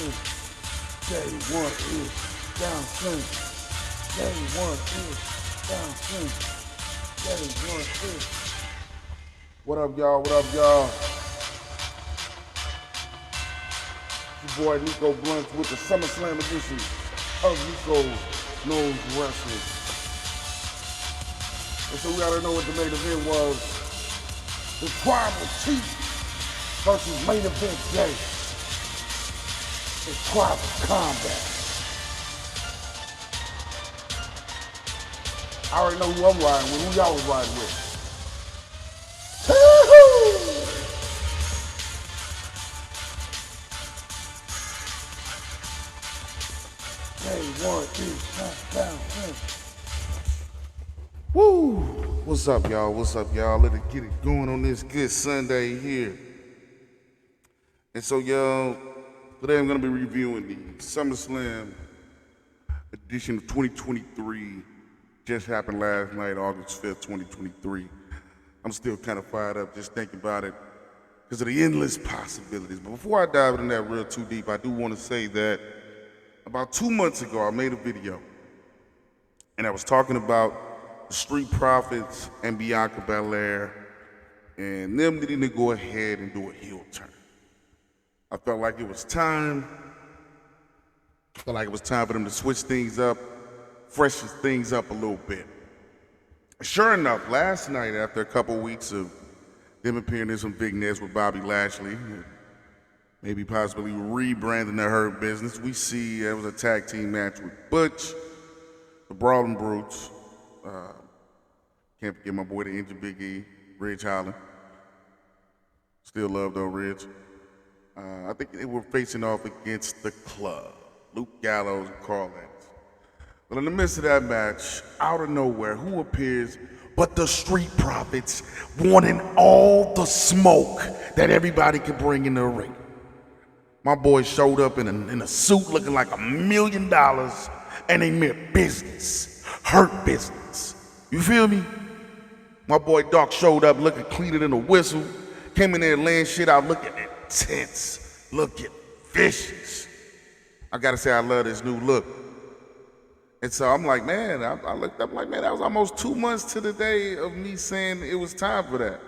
swing. Day one is down swing. Day one is down swing. Day one is. What up, y'all? What up, y'all? It's your boy Nico Blunts with the SummerSlam edition of Nico Knows Wrestling. And so we already know what the main event was. The Tribal Chief versus main event day. It's Tribal Combat. I already know who I'm riding with. Who y'all was riding with? Day one is down. Woo! What's up, y'all? What's up, y'all? Let's get it going on this good Sunday here. And so, y'all, today I'm going to be reviewing the SummerSlam edition of 2023. Just happened last night, August 5th, 2023. I'm still kind of fired up just thinking about it because of the endless possibilities. But before I dive into that real too deep, I do want to say that about 2 months ago, I made a video, and I was talking about the Street Profits and Bianca Belair and them needing to go ahead and do a heel turn. I felt like it was time. I felt like it was time for them to switch things up, freshen things up a little bit. Sure enough, last night, after a couple weeks of them appearing in some vignettes with Bobby Lashley, maybe possibly rebranding the Hurt Business, we see there was a tag team match with Butch, the Brawling Brutes. Can't forget my boy, the Injured Big E, Ridge Holland. Still love though, Ridge. I think they were facing off against the Club, Luke Gallows and Carl Anderson. But in the midst of that match, out of nowhere, who appears but the Street Profits, wanting all the smoke that everybody could bring in the ring. My boy showed up in a suit looking like $1 million, and they meant business, Hurt Business. You feel me? My boy Doc showed up looking cleaner than a whistle, came in there laying shit out looking intense, looking vicious. I gotta say, I love this new look. And so I'm like, man, I looked up like, man, that was almost 2 months to the day of me saying it was time for that.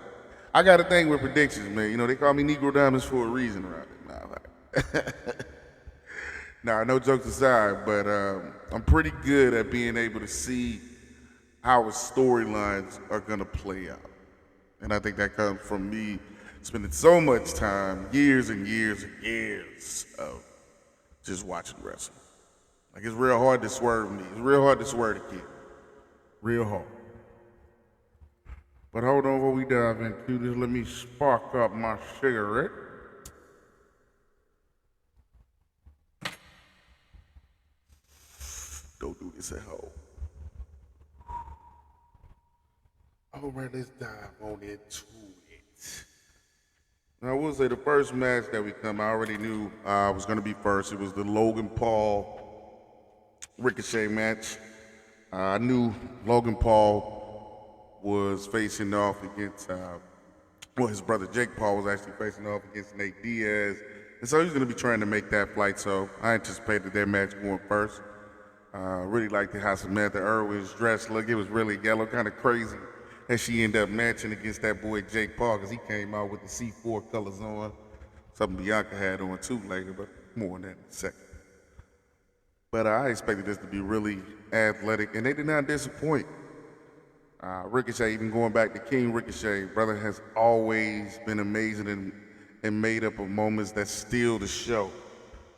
I got a thing with predictions, man. You know, they call me Negro Diamonds for a reason around it. Nah, no jokes aside, but I'm pretty good at being able to see how storylines are gonna play out. And I think that comes from me spending so much time, years and years and years of just watching wrestling. Like, it's real hard to swerve me. It's real hard to swerve the kid. Real hard. But hold on, before we dive into this, let me spark up my cigarette. Don't do this at home. All right, let's dive on into it. Now, I will say the first match that we come, I already knew was going to be first. It was the Logan Paul Ricochet match. I knew Logan Paul was facing off against, his brother Jake Paul was actually facing off against Nate Diaz. And so he's going to be trying to make that flight. So I anticipated their match going first. Really liked how Samantha Irwin's dress looked. It was really yellow, kind of crazy that she ended up matching against that boy Jake Paul because he came out with the C4 colors on. Something Bianca had on too later, but more on that in a second. But I expected this to be really athletic, and they did not disappoint. Ricochet, even going back to King Ricochet, brother has always been amazing and made up of moments that steal the show.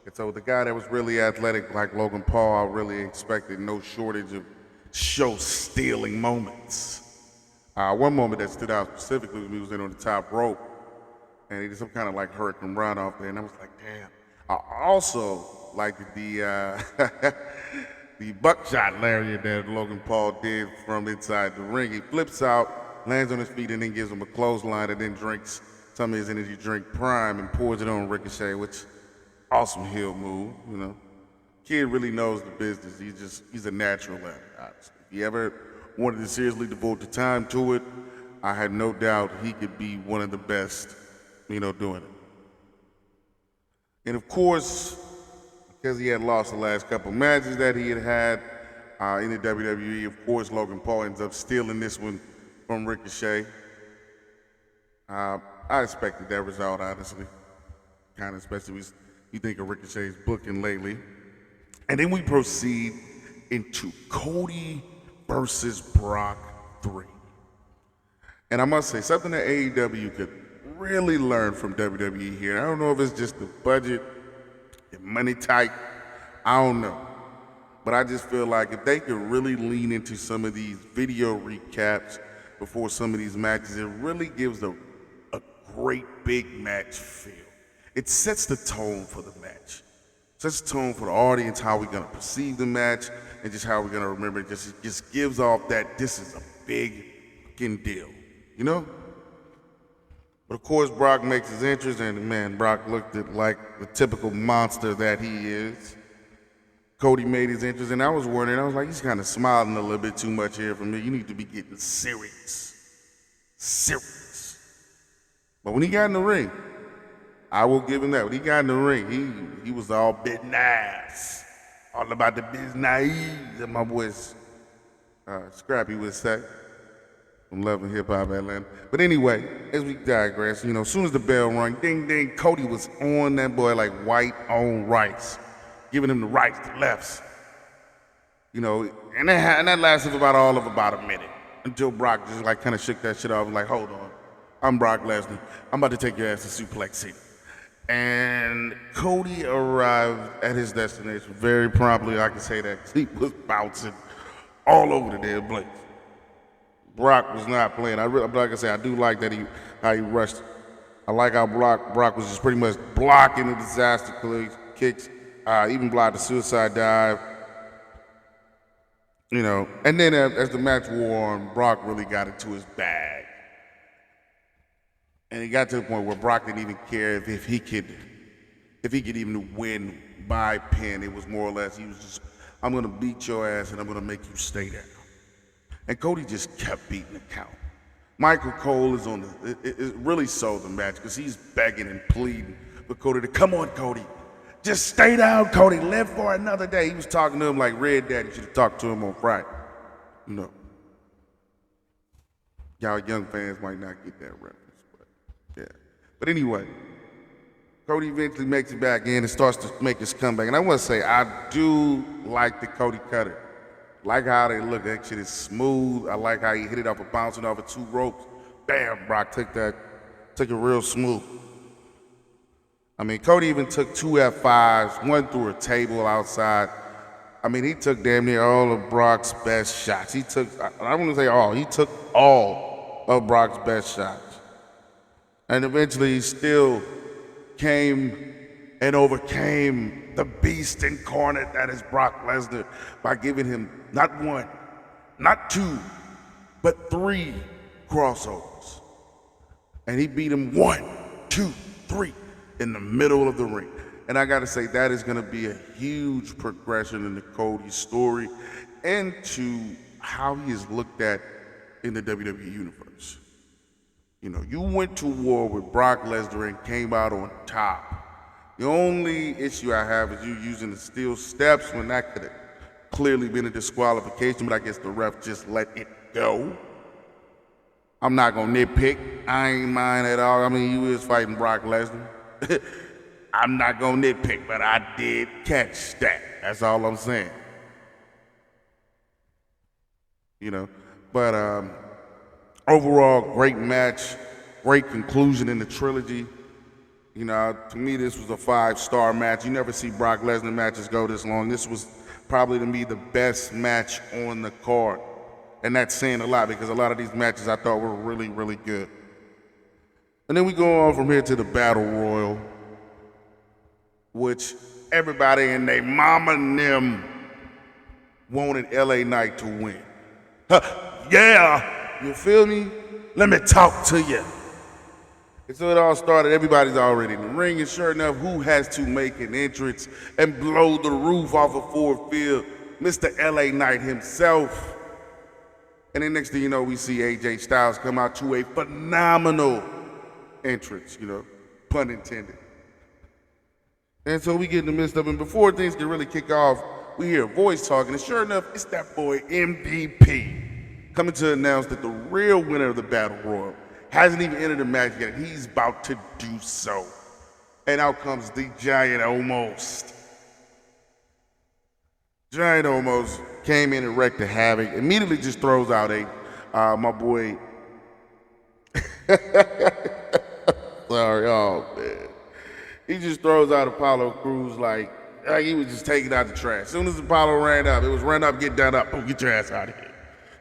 And so the guy that was really athletic like Logan Paul, I really expected no shortage of show-stealing moments. One moment that stood out specifically when he was in on the top rope, and he did some kind of like hurricane run off there, and I was like, damn. I also liked the the buckshot lariat that Logan Paul did from inside the ring. He flips out, lands on his feet, and then gives him a clothesline, and then drinks some of his energy drink Prime and pours it on Ricochet, which awesome heel move, you know. Kid really knows the business. He's a natural at it, honestly. If he ever wanted to seriously devote the time to it, I had no doubt he could be one of the best, doing it. And of course, because he had lost the last couple matches that he had in the WWE. Of course, Logan Paul ends up stealing this one from Ricochet. I expected that result, honestly. Kind of, especially when you think of Ricochet's booking lately. And then we proceed into Cody versus Brock 3. And I must say, something that AEW could really learn from WWE here. I don't know if it's just the budget, the money tight, I don't know. But I just feel like if they could really lean into some of these video recaps before some of these matches, it really gives a great big match feel. It sets the tone for the match. Sets the tone for the audience, how we're gonna perceive the match, and just how we're gonna remember it. It just gives off that this is a big fucking deal, you know? But of course, Brock makes his entrance, and man, Brock looked like the typical monster that he is. Cody made his entrance, and I was wondering, I was like, he's kind of smiling a little bit too much here for me. You need to be getting serious. Serious. But when he got in the ring, I will give him that. When he got in the ring, he was all business. All about the business, that my boy Scrappy would say. From Love and Hip Hop Atlanta. But anyway, as we digress, as soon as the bell rang, ding ding, Cody was on that boy like white on rice, giving him the rights, the lefts. And that lasted for about a minute until Brock just like kind of shook that shit off and like, hold on, I'm Brock Lesnar. I'm about to take your ass to Suplex City. And Cody arrived at his destination very promptly. I can say that because he was bouncing all over the damn place. Brock was not playing. Like I said, I do like that how he rushed. I like how Brock was just pretty much blocking the disaster kicks, even blocked the suicide dive. And then as the match wore on, Brock really got into his bag. And it got to the point where Brock didn't even care if he could even win by pin. It was more or less, he was just, I'm gonna beat your ass and I'm gonna make you stay there. And Cody just kept beating the count. Michael Cole is on it really sold the match because he's begging and pleading for Cody to, come on, Cody. Just stay down, Cody. Live for another day. He was talking to him like Red Daddy should have talked to him on Friday. Y'all young fans might not get that reference. Yeah. But anyway, Cody eventually makes it back in and starts to make his comeback. And I want to say, I do like the Cody Cutter. Like how they look. That shit is smooth. I like how he hit it off of bouncing off of 2 ropes. Bam, Brock took it real smooth. I mean, Cody even took 2 F5s, one through a table outside. I mean, he took damn near all of Brock's best shots. He took all of Brock's best shots. And eventually he still came and overcame the beast incarnate that is Brock Lesnar by giving him not 1, not 2, but 3 crossovers. And he beat him 1, 2, 3 in the middle of the ring. And I gotta say, that is gonna be a huge progression in the Cody story and to how he is looked at in the WWE universe. You went to war with Brock Lesnar and came out on top. The only issue I have is you using the steel steps when that could have clearly been a disqualification, but I guess the ref just let it go. I'm not gonna nitpick. I ain't mind at all. I mean, you is fighting Brock Lesnar. I'm not gonna nitpick, but I did catch that. That's all I'm saying. But overall, great match, great conclusion in the trilogy. To me, this was a 5-star match. You never see Brock Lesnar matches go this long. This was probably, to me, the best match on the card. And that's saying a lot because a lot of these matches I thought were really, really good. And then we go on from here to the Battle Royal, which everybody and their mama and them wanted LA Knight to win. Yeah, you feel me? Let me talk to you. And so it all started, everybody's already in the ring, and sure enough, who has to make an entrance and blow the roof off of Ford Field? Mr. LA Knight himself. And then next thing you know, we see AJ Styles come out to a phenomenal entrance, pun intended. And so we get in the midst of it. And before things can really kick off, we hear a voice talking. And sure enough, it's that boy MVP coming to announce that the real winner of the Battle Royal hasn't even entered the match yet. He's about to do so. And out comes the Giant Almost. Giant Almost came in and wrecked the havoc. Immediately just throws out my boy. Sorry, oh man. He just throws out Apollo Crews like he was just taking out the trash. As soon as Apollo ran up, it was run up, get down up, oh, get your ass out of here.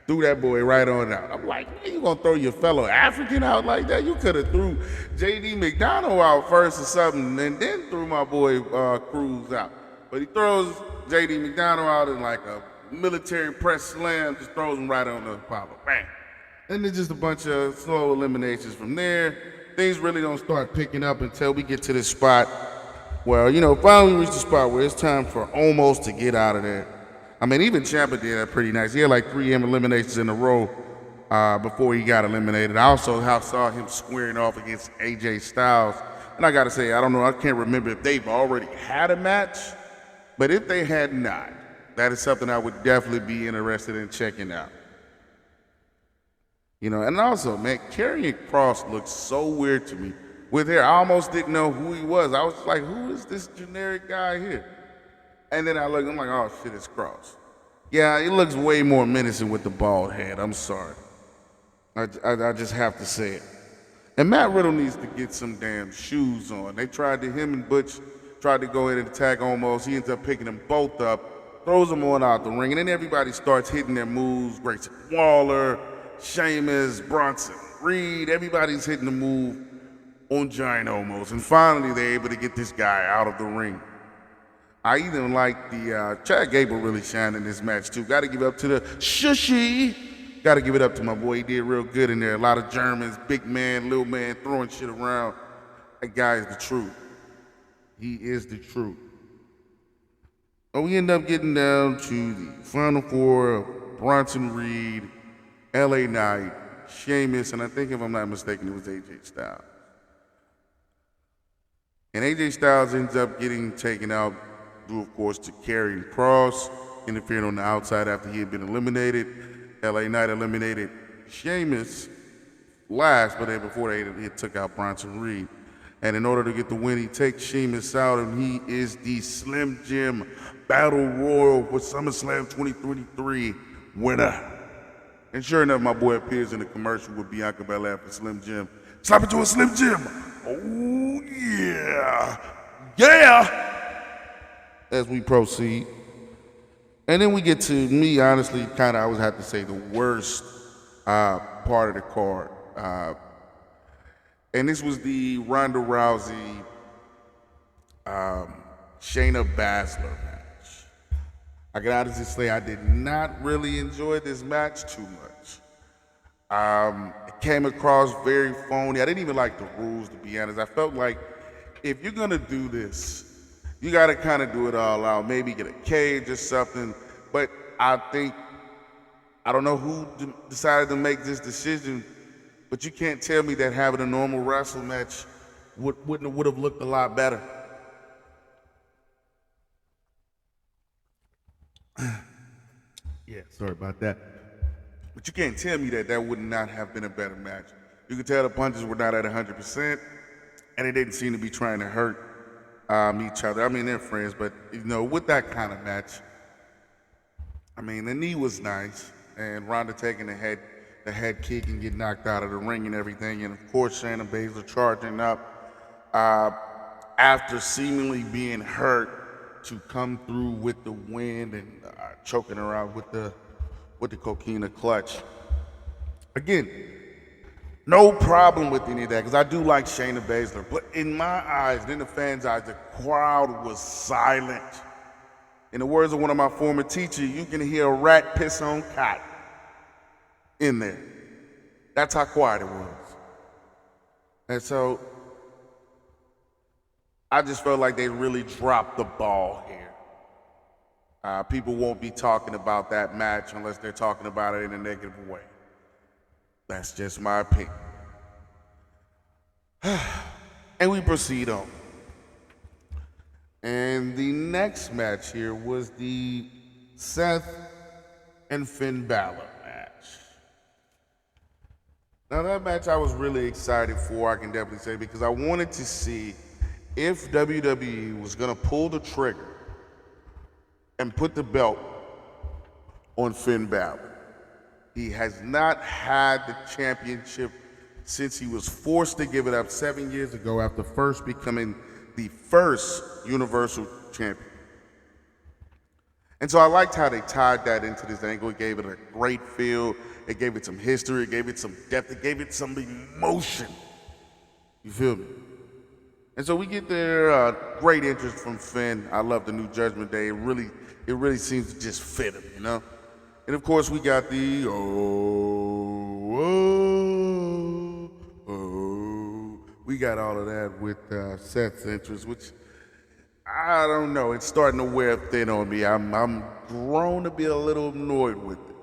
Threw that boy right on out. I'm like, you gonna throw your fellow African out like that? You could have threw J.D. McDonald out first or something, and then threw my boy Cruz out. But he throws J.D. McDonald out in like a military press slam, just throws him right on the Apollo. Bang. And then just a bunch of slow eliminations from there. Things really don't start picking up until we get to this spot where, finally we reach the spot where it's time for Almost to get out of there. I mean, even Ciampa did that pretty nice. He had like 3 eliminations in a row before he got eliminated. I also saw him squaring off against AJ Styles. And I got to say, I don't know, I can't remember if they've already had a match, but if they had not, that is something I would definitely be interested in checking out. And also, man, Karrion Kross looks so weird to me. With hair, I almost didn't know who he was. I was like, who is this generic guy here? And then I looked, I'm like, oh shit, it's Kross. Yeah, he looks way more menacing with the bald head. I'm sorry. I just have to say it. And Matt Riddle needs to get some damn shoes on. Him and Butch tried to go in and attack Almost. He ends up picking them both up, throws them on out the ring, and then everybody starts hitting their moves. Grayson Waller, Sheamus, Bronson Reed, everybody's hitting the move on Giant Almost. And finally, they're able to get this guy out of the ring. I even like the Chad Gable really shined in this match too. Got to give it up to the Shushy. Got to give it up to my boy. He did real good in there. A lot of Germans, big man, little man, throwing shit around. That guy is the truth. He is the truth. But we end up getting down to the final four of Bronson Reed, LA Knight, Sheamus, and I think if I'm not mistaken, it was AJ Styles. And AJ Styles ends up getting taken out due, of course, to Karrion Kross interfering on the outside after he had been eliminated. LA Knight eliminated Sheamus last, but then before he took out Bronson Reed. And in order to get the win, he takes Sheamus out, and he is the Slim Jim Battle Royal for SummerSlam 2023 winner. And sure enough, my boy appears in the commercial with Bianca Belair for Slim Jim. Slap it to a Slim Jim. Oh, yeah. Yeah. As we proceed. And then we get to me, honestly, I would have to say the worst part of the card. And this was the Ronda Rousey, Shayna Baszler match. I can honestly say I did not really enjoy this match too much. It came across very phony. I didn't even like the rules, to be honest. I felt like if you're gonna do this, you gotta kind of do it all out. Maybe get a cage or something. But I don't know who decided to make this decision, but you can't tell me that having a normal wrestle match would have looked a lot better. Yeah, sorry about that. But you can't tell me that would not have been a better match. You could tell the punches were not at 100%, and they didn't seem to be trying to hurt each other. I mean, they're friends, but with that kind of match, I mean, the knee was nice, and Ronda taking the head kick and getting knocked out of the ring and everything, and of course Shayna Baszler charging up after seemingly being hurt to come through with the win and choking her out with the coquina clutch. Again, no problem with any of that, because I do like Shayna Baszler, but in my eyes, and in the fans' eyes, the crowd was silent. In the words of one of my former teachers, you can hear a rat piss on cotton in there. That's how quiet it was. And so I just felt like they really dropped the ball here. People won't be talking about that match unless they're talking about it in a negative way. That's just my opinion. And we proceed on. And the next match here was the Seth and Finn Balor match. Now that match I was really excited for, I can definitely say, because I wanted to see if WWE was gonna pull the trigger and put the belt on Finn Balor. He has not had the championship since he was forced to give it up 7 years ago after first becoming the first Universal Champion. And so I liked how they tied that into this angle. It gave it a great feel. It gave it some history. It gave it some depth. It gave it some emotion. You feel me? And so we get there, great interest from Finn. I love the new Judgment Day. It really seems to just fit him, you know? And of course we got the we got all of that with Seth's interest, which I don't know. It's starting to wear thin on me. I'm grown to be a little annoyed with it.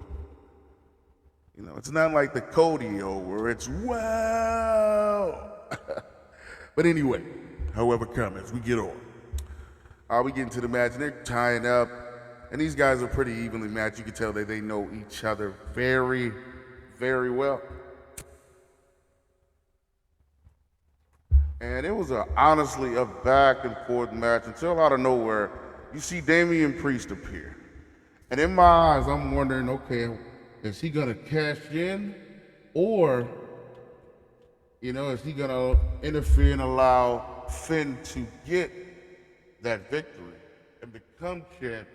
You know, it's not like the Cody-o where it's wow. But anyway, however comes, we get on. We get into the match and they're tying up. And these guys are pretty evenly matched. You can tell that they know each other very, very well. And it was honestly a back and forth match until out of nowhere, you see Damian Priest appear. And in my eyes, I'm wondering, okay, is he gonna cash in? Or, you know, is he gonna interfere and allow Finn to get that victory and become champion?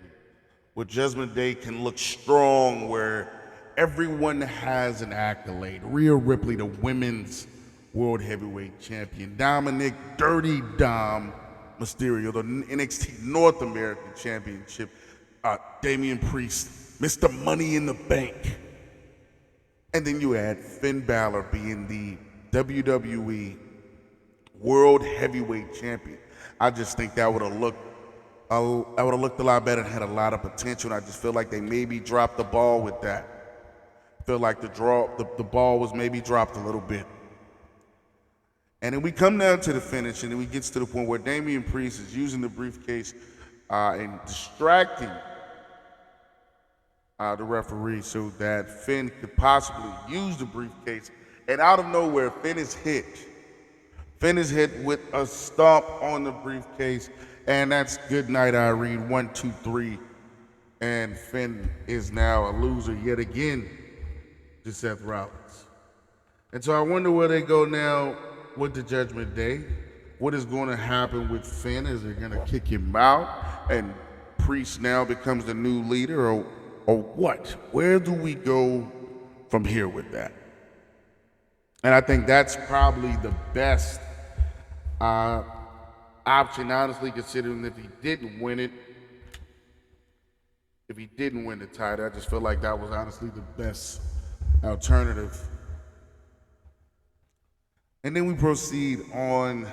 Where Judgment Day can look strong, where everyone has an accolade. Rhea Ripley, the women's World Heavyweight Champion. Dominic Dirty Dom Mysterio, the NXT North American Championship. Damian Priest, Mr. Money in the Bank. And then you add Finn Balor being the WWE World Heavyweight Champion. I just think that would have looked a lot better and had a lot of potential. And I just feel like they maybe dropped the ball with that. Feel like the ball was maybe dropped a little bit. And then we come down to the finish, and then we get to the point where Damian Priest is using the briefcase and distracting the referee so that Finn could possibly use the briefcase. And out of nowhere, Finn is hit. Finn is hit with a stomp on the briefcase, and that's good night, Irene. 1, 2, 3. And Finn is now a loser yet again to Seth Rollins. And so I wonder where they go now with the Judgment Day. What is going to happen with Finn? Is they going to kick him out and Priest now becomes the new leader, or what? Where do we go from here with that? And I think that's probably the best option, honestly, considering if he didn't win it, if he didn't win the title, I just feel like that was honestly the best alternative. And then we proceed on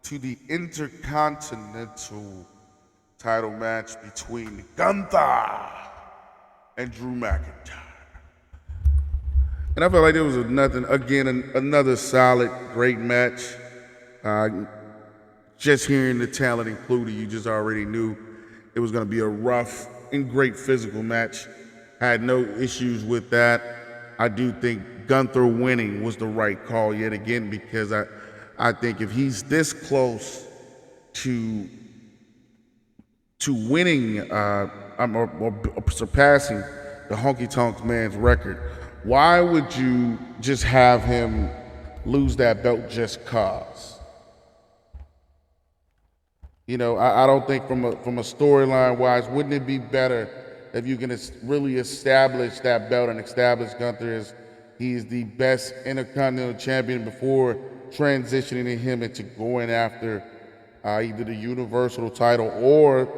to the Intercontinental title match between Gunther and Drew McIntyre. And I felt like there was another solid, great match. Just hearing the talent included, you just already knew it was going to be a rough and great physical match. I had no issues with that. I do think Gunther winning was the right call yet again, because I think if he's this close to winning or surpassing the Honky Tonk Man's record, why would you just have him lose that belt just cause? You know, I don't think from a storyline wise, wouldn't it be better if you can really establish that belt and establish Gunther as he's the best Intercontinental Champion before transitioning him into going after either the Universal title or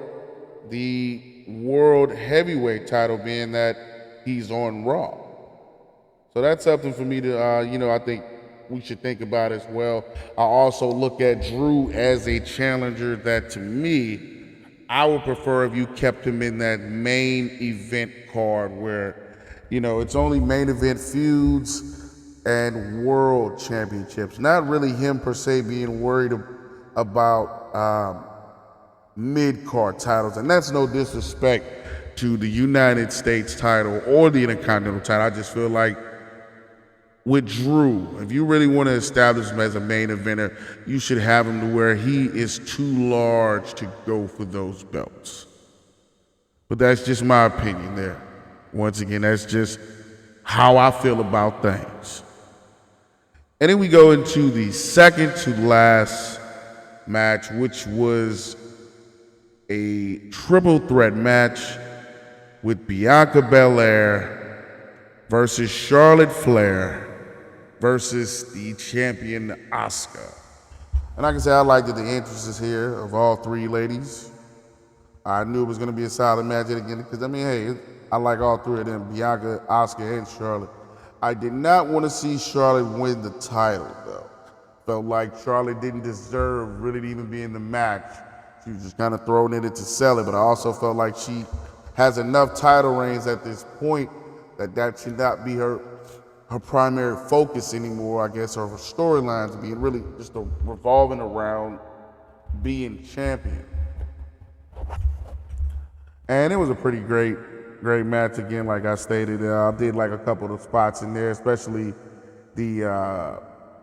the World Heavyweight title, being that he's on Raw. So that's something for me to, I think we should think about as well. I also look at Drew as a challenger that, to me, I would prefer if you kept him in that main event card where, it's only main event feuds and world championships. Not really him per se being worried about mid-card titles, and that's no disrespect to the United States title or the Intercontinental title. I just feel like with Drew, if you really want to establish him as a main eventer, you should have him to where he is too large to go for those belts. But that's just my opinion there. Once again, that's just how I feel about things. And then we go into the second to last match, which was a triple threat match with Bianca Belair versus Charlotte Flair versus the champion Asuka. And I can say I liked the entrances here of all three ladies. I knew it was going to be a solid match again because, I mean, hey, I like all three of them, Bianca, Asuka, and Charlotte. I did not want to see Charlotte win the title, though. Felt like Charlotte didn't deserve really to even be in the match. She was just kind of throwing it in to sell it, but I also felt like she has enough title reigns at this point that should not be her primary focus anymore, I guess, or her storylines being really just revolving around being champion. And it was a pretty great match again, like I stated. I did like a couple of spots in there, especially the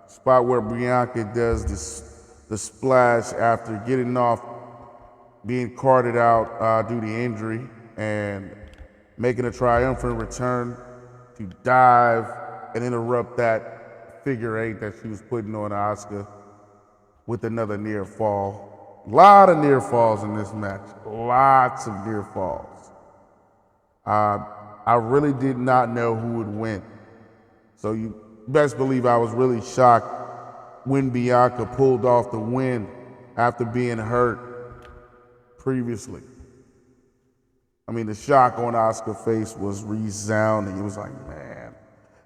spot where Bianca does the splash after getting off, being carted out due to injury, and making a triumphant return to dive and interrupt that figure eight that she was putting on Asuka with another near fall. A lot of near falls in this match. Lots of near falls. I really did not know who would win. So you best believe I was really shocked when Bianca pulled off the win after being hurt previously. I mean, the shock on Asuka's face was resounding. It was like, man.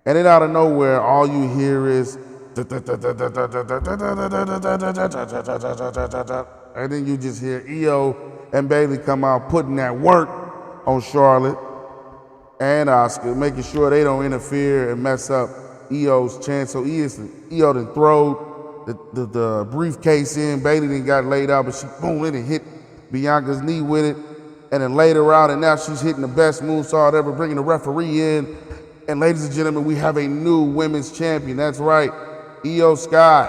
And then out of nowhere, all you hear is, and then you just hear Io and Bayley come out putting that work on Charlotte and Asuka, making sure they don't interfere and mess up Io's chance. So Io done throw the briefcase in. Bayley done got laid out, but she boom, it and hit Bianca's knee with it, and then laid her out, and now she's hitting the best moonsault ever, bringing the referee in. And ladies and gentlemen, we have a new women's champion. That's right, Io Sky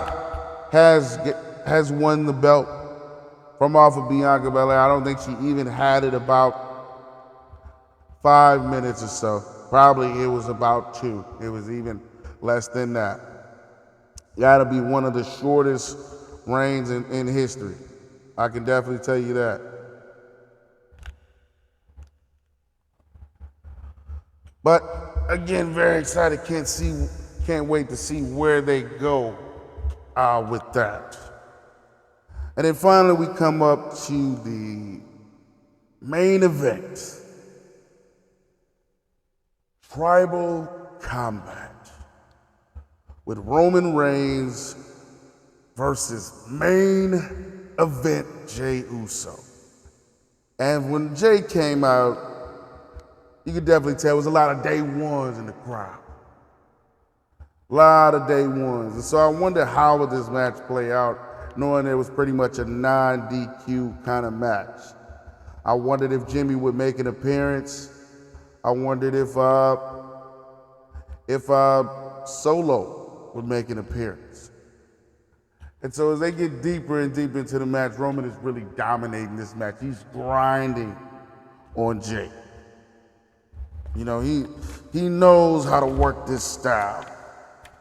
has won the belt from off of Bianca Belair. I don't think she even had it about 5 minutes or so. Probably it was about 2. It was even less than that. Gotta be one of the shortest reigns in history. I can definitely tell you that. But again, very excited. Can't wait to see where they go with that. And then finally, we come up to the main event. Tribal Combat with Roman Reigns versus main event Jey Uso. And when Jey came out, you could definitely tell it was a lot of day ones in the crowd. A lot of day ones. And so I wonder how would this match play out, knowing it was pretty much a non-DQ kind of match. I wondered if Jimmy would make an appearance. I wondered if Solo would make an appearance. And so as they get deeper and deeper into the match, Roman is really dominating this match. He's grinding on Jey. You know, he knows how to work this style.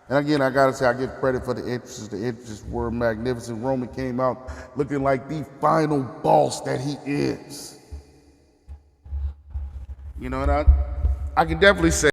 And again, I gotta say, I give credit for the entrances. The entrances were magnificent. Roman came out looking like the final boss that he is. You know, and I can definitely say